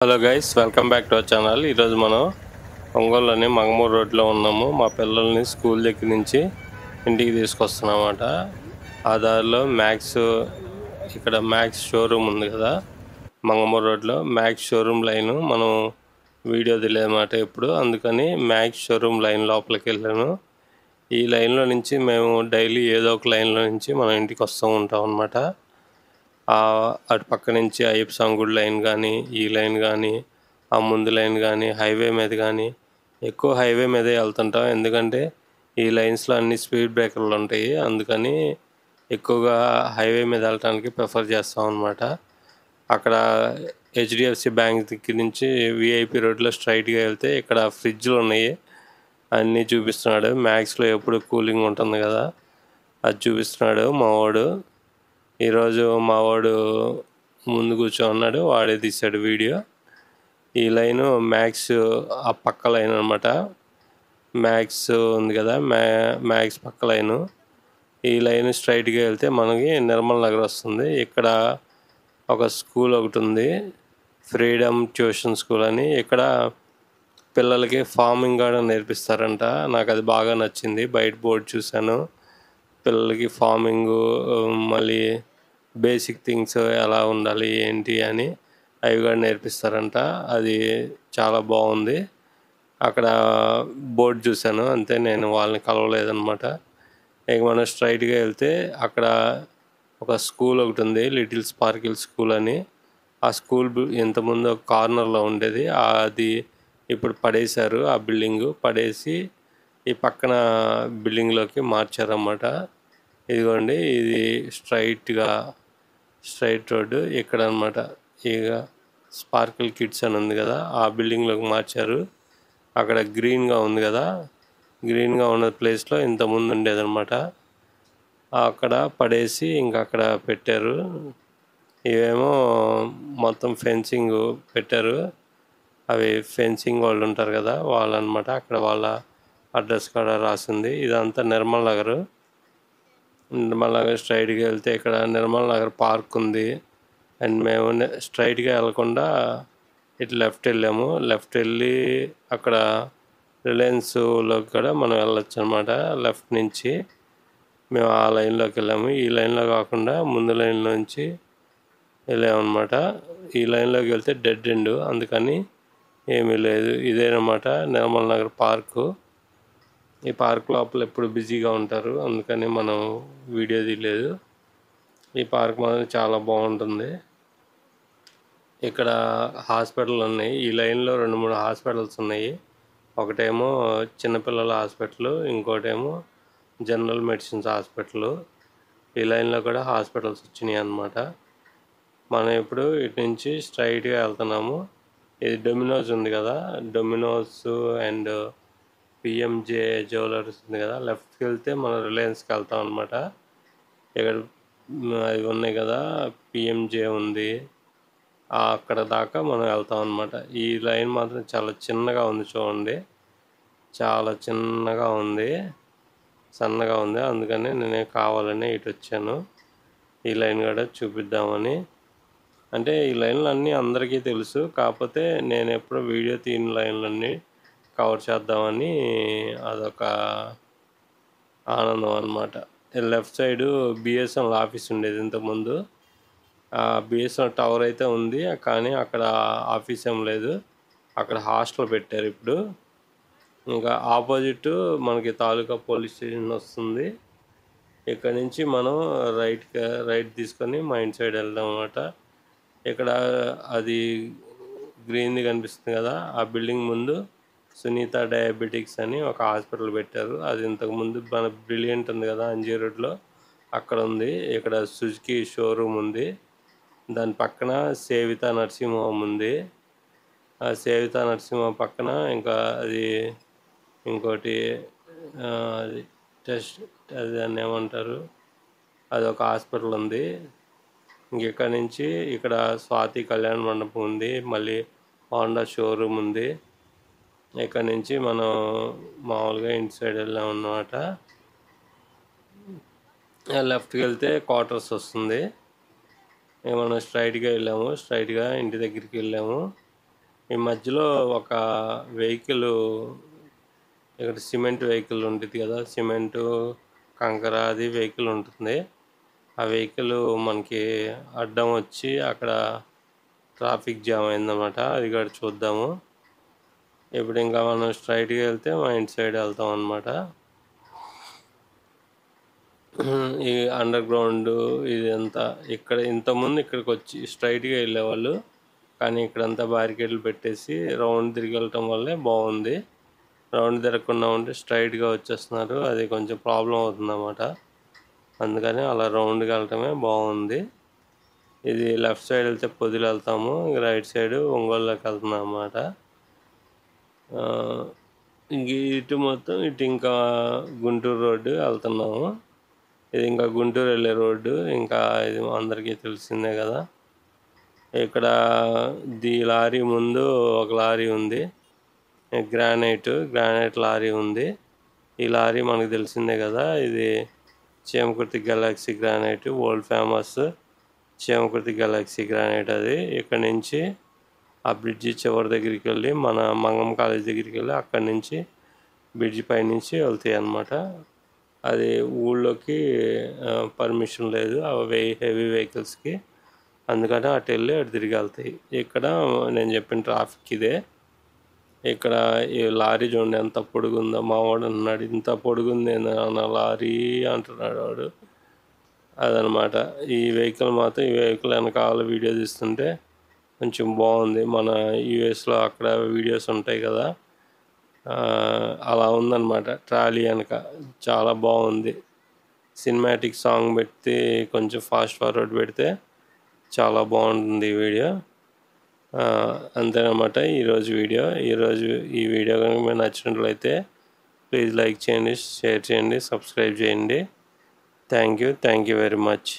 Hello guys, welcome back to our channel. ఈరోజు మనం ఒంగోలులోని మంగమూరు రోడ్లో ఉన్నాము. మా పిల్లల్ని స్కూల్ దగ్గర నుంచి ఇంటికి తీసుకొస్తున్నామన్నమాట. ఆ దారిలో ఇక్కడ మ్యాక్స్ షోరూమ్ ఉంది కదా, మంగమూరు రోడ్లో మ్యాక్స్ షోరూమ్ లైన్ మనం వీడియో తెలియదన్నమాట ఎప్పుడు. అందుకని మ్యాక్స్ షోరూమ్ లైన్ లోపలికి వెళ్ళాను. ఈ లైన్లో నుంచి మేము డైలీ ఏదో ఒక లైన్లో నుంచి మనం ఇంటికి వస్తూ ఉంటాం అన్నమాట. అటు పక్క నుంచి అయ్యప్ప స్వామి గుడి లైన్ కానీ, ఈ లైన్ కానీ, ఆ ముందు లైన్ కానీ, హైవే మీద కానీ, ఎక్కువ హైవే మీదే వెళ్తుంటాం. ఎందుకంటే ఈ లైన్స్లో అన్ని స్పీడ్ బ్రేకర్లు ఉంటాయి. అందుకని ఎక్కువగా హైవే మీద వెళ్ళటానికి ప్రిఫర్ చేస్తాం అన్నమాట. అక్కడ హెచ్డిఎఫ్సి బ్యాంక్ దగ్గర నుంచి విఐపి రోడ్లో స్ట్రైట్గా వెళ్తే ఇక్కడ ఫ్రిడ్జ్లు ఉన్నాయి, అన్నీ చూపిస్తున్నాడు. మ్యాక్స్లో ఎప్పుడు కూలింగ్ ఉంటుంది కదా, అది చూపిస్తున్నాడు మా వాడు. ఈరోజు మా వాడు ముందు కూర్చోన్నాడు, వాడే తీశాడు వీడియో. ఈ లైను మ్యాక్స్ ఆ పక్క లైన్ అనమాట. మ్యాక్స్ ఉంది కదా, మ్యాక్స్ పక్క లైను. ఈ లైన్ స్ట్రైట్గా వెళ్తే మనకి నిర్మల్ నగర్ వస్తుంది. ఇక్కడ ఒక స్కూల్ ఒకటి ఉంది, ఫ్రీడమ్ ట్యూషన్ స్కూల్ అని. ఇక్కడ పిల్లలకి ఫార్మింగ్ కూడా నేర్పిస్తారంట. నాకు అది బాగా నచ్చింది. బయట బోర్డు చూశాను, పిల్లలకి ఫార్మింగు, మళ్ళీ బేసిక్ థింగ్స్ ఎలా ఉండాలి ఏంటి అని అవి కూడా నేర్పిస్తారంట. అది చాలా బాగుంది. అక్కడ బోర్డు చూశాను అంతే, నేను వాళ్ళని కలవలేదన్నమాట. ఇక మనం స్ట్రైట్గా వెళ్తే అక్కడ ఒక స్కూల్ ఒకటి ఉంది, లిటిల్ స్పార్కిల్ స్కూల్ అని. ఆ స్కూల్ ఇంతకుముందు ఒక కార్నర్లో ఉండేది, అది ఇప్పుడు పడేశారు. ఆ బిల్డింగ్ పడేసి ఈ పక్కన బిల్డింగ్లోకి మార్చారన్నమాట. ఇదిగోండి, ఇది స్ట్రైట్ రోడ్డు ఇక్కడ అనమాట. ఇక స్పార్కిల్ కిడ్స్ అని ఉంది కదా, ఆ బిల్డింగ్లోకి మార్చారు. అక్కడ గ్రీన్గా ఉంది కదా, గ్రీన్గా ఉన్న ప్లేస్లో ఇంతకుముందు ఉండేదన్నమాట. అక్కడ పడేసి ఇంకా అక్కడ పెట్టారు. ఇవేమో మొత్తం ఫెన్సింగ్ పెట్టారు. అవి ఫెన్సింగ్ వాళ్ళు ఉంటారు కదా, వాళ్ళు అనమాట. అక్కడ వాళ్ళ అడ్రస్ కూడా రాసింది. ఇదంతా నిర్మల్ నగర్. నిర్మల్ నగర్ స్ట్రైట్గా వెళ్తే ఇక్కడ నిర్మల్ నగర్ పార్క్ ఉంది. అండ్ మేము స్ట్రైట్గా వెళ్ళకుండా ఇటు లెఫ్ట్ వెళ్ళాము. లెఫ్ట్ వెళ్ళి అక్కడ రిలయన్స్లోకి కూడా మనం వెళ్ళొచ్చు అనమాట. లెఫ్ట్ నుంచి మేము ఆ లైన్లోకి వెళ్ళాము. ఈ లైన్లో కాకుండా ముందు లైన్లో నుంచి వెళ్ళామన్నమాట. ఈ లైన్లోకి వెళ్తే డెడ్ ఎండ్, అందుకని ఏమీ లేదు. ఇదేనమాట నిర్మల్ నగర్ పార్కు. ఈ పార్క్ లోపల ఎప్పుడు బిజీగా ఉంటారు, అందుకని మనం వీడియో తీయలేదు. ఈ పార్క్ మాత్రం చాలా బాగుంటుంది. ఇక్కడ హాస్పిటల్ ఉన్నాయి. ఈ లైన్లో 2-3 హాస్పిటల్స్ ఉన్నాయి. ఒకటేమో చిన్నపిల్లల హాస్పిటల్, ఇంకోటేమో జనరల్ మెడిసిన్స్ హాస్పిటల్. ఈ లైన్లో కూడా హాస్పిటల్స్ వచ్చినాయి అన్నమాట. మనం ఇప్పుడు ఇటు నుంచి స్ట్రైట్గా వెళ్తున్నాము. ఇది డొమినోస్ ఉంది కదా, డొమినోస్ అండ్ పిఎంజే జ్యువెలర్స్ ఉంది కదా, లెఫ్ట్కి వెళ్తే మనం రిలయన్స్కి వెళ్తాం అనమాట. ఇక్కడ అవి ఉన్నాయి కదా, పిఎంజే ఉంది, అక్కడ దాకా మనం వెళ్తాం అనమాట. ఈ లైన్ మాత్రం చాలా చిన్నగా ఉంది చూడండి, చాలా చిన్నగా ఉంది, సన్నగా ఉంది. అందుకని నేనే కావాలని ఇటు వచ్చాను, ఈ లైన్ కూడా చూపిద్దామని. అంటే ఈ లైన్లు అన్నీ అందరికీ తెలుసు, కాకపోతే నేను ఎప్పుడు వీడియో తీయని లైన్లన్నీ కవర్ చేద్దామని అదొక ఆనందం అన్నమాట. లెఫ్ట్ సైడు బిఎస్ఎన్ఎల్ ఆఫీస్ ఉండేది ఇంతకుముందు. బిఎస్ఎన్ఎల్ టవర్ అయితే ఉంది, కానీ అక్కడ ఆఫీస్ ఏం లేదు, అక్కడ హాస్టల్ పెట్టారు ఇప్పుడు. ఇంకా ఆపోజిట్ మనకి తాలూకా పోలీస్ స్టేషన్ వస్తుంది. ఇక్కడ నుంచి మనం రైట్ తీసుకొని మా ఇంటి సైడ్ వెళ్దాం అన్నమాట. ఇక్కడ అది గ్రీన్ది కనిపిస్తుంది కదా, ఆ బిల్డింగ్ ముందు సునీత డయాబెటిక్స్ అని ఒక హాస్పిటల్ పెట్టారు. అది ఇంతకుముందు మన బ్రిలియంట్ ఉంది కదా అంజీ రోడ్లో, అక్కడ ఉంది. ఇక్కడ సుజుకి షోరూమ్ ఉంది, దాని పక్కన సేవిత నర్సింగ్ హోమ్ ఉంది. ఆ సేవిత నర్సింగ్ హోమ్ పక్కన ఇంకా అది ఇంకోటి అది అది దాన్ని ఏమంటారు, అది ఒక హాస్పిటల్ ఉంది. ఇంకెక్కడి నుంచి ఇక్కడ స్వాతి కళ్యాణ మండపం ఉంది, మళ్ళీ హోండా షోరూమ్ ఉంది. ఇక్కడ నుంచి మనం మామూలుగా ఇంటి సైడ్ వెళ్ళాం అన్నమాట. లెఫ్ట్కి వెళ్తే క్వార్టర్స్ వస్తుంది. మనం స్ట్రైట్గా వెళ్ళాము, స్ట్రైట్గా ఇంటి దగ్గరికి వెళ్ళాము. ఈ మధ్యలో ఒక వెహికల్, ఇక్కడ సిమెంట్ వెహికల్ ఉంటుంది కదా, సిమెంటు కంకర అది వెహికల్ ఉంటుంది. ఆ వెహికల్ మనకి అడ్డం వచ్చి అక్కడ ట్రాఫిక్ జామ్ అయిందన్నమాట. అది కూడా చూద్దాము. ఇప్పుడు ఇంకా మనం స్ట్రైట్గా వెళ్తే మా ఇంటి సైడ్ వెళ్తాం అన్నమాట. ఈ అండర్ గ్రౌండ్ ఇదంతా ఇక్కడ ఇంతకుముందు ఇక్కడికి వచ్చి స్ట్రైట్గా వెళ్ళేవాళ్ళు, కానీ ఇక్కడంతా బ్యారికేడ్లు పెట్టేసి రౌండ్ తిరిగి వెళ్ళటం వల్లే బాగుంది. రౌండ్ తిరగకుండా ఉంటే స్ట్రైట్గా వచ్చేస్తున్నారు, అది కొంచెం ప్రాబ్లం అవుతుంది అన్నమాట. అందుకని అలా రౌండ్గా వెళ్ళటమే బాగుంది. ఇది లెఫ్ట్ సైడ్ వెళ్తే పొదిలి వెళ్తాము, రైట్ సైడ్ ఒంగోలులోకి వెళ్తున్నాం అన్నమాట. ఇంక ఇటు మొత్తం ఇటు ఇంకా గుంటూరు రోడ్డు వెళ్తున్నాము. ఇది ఇంకా గుంటూరు వెళ్ళే రోడ్డు, ఇంకా ఇది అందరికీ తెలిసిందే కదా. ఇక్కడ లారీ ముందు ఒక లారీ ఉంది, గ్రానైట్ లారీ ఉంది. ఈ లారీ మనకు తెలిసిందే కదా, ఇది Chimakurthi galaxy granite, world famous Chimakurthi galaxy granite. అది ఇక్కడ నుంచి ఆ బ్రిడ్జి చివరి దగ్గరికి వెళ్ళి మన మంగం కాలేజ్ దగ్గరికి వెళ్ళి అక్కడి నుంచి బ్రిడ్జి పైనుంచి వెళ్తాయి అన్నమాట. అది ఊళ్ళోకి పర్మిషన్ లేదు అవి హెవీ వెహికల్స్కి, అందుకని అటు వెళ్ళి అటు తిరిగి వెళ్తాయి. ఇక్కడ నేను చెప్పిన ట్రాఫిక్ ఇదే. ఇక్కడ ఈ లారీ చూడండి ఎంత పొడుగుందో. మావాడు అన్నాడు ఇంత పొడుగుంది అన్న లారీ అంటున్నాడు వాడు. అదనమాట ఈ వెహికల్. మాత్రం ఈ వెహికల్ వెనకాల వీడియో తీస్తుంటే కొంచెం బాగుంది. మన యూఎస్లో అక్కడ వీడియోస్ ఉంటాయి కదా, అలా ఉందన్నమాట. ట్రాలీ వెనక చాలా బాగుంది. సినిమాటిక్ సాంగ్ పెడితే కొంచెం ఫాస్ట్ ఫార్వర్డ్ పెడితే చాలా బాగుంటుంది ఈ వీడియో. అంతేనమాట ఈరోజు వీడియో. ఈ వీడియో కనుక మీకు నచ్చినట్లయితే ప్లీజ్ లైక్ చేయండి, షేర్ చేయండి, సబ్స్క్రైబ్ చేయండి. Thank you very much.